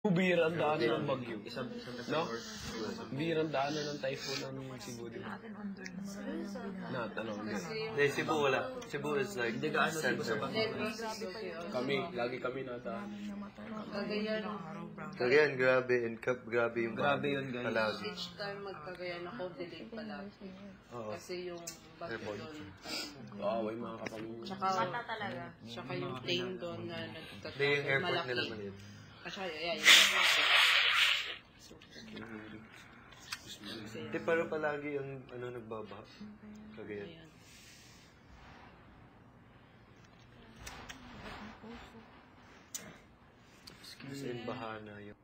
Birang daanan ng bagyo. No? Birang daanan ng typhoon ng Cebu, di ba? Tanong. Hindi, Cebu wala. Cebu is like center. Lagi kami nataan. Cagayan, grabe. And grabe yung Grabe yun, guys. palagi. Each time magkagayan ako, delay palagi. Kasi yung bagyo doon. Kaaway mga kapamilya. Tsaka yung plane doon na Hindi, yung airport nila maliit. At saka, yung Hindi, pero palagi yung nagbabaha. Cagayan. Excuse me. Baha na yung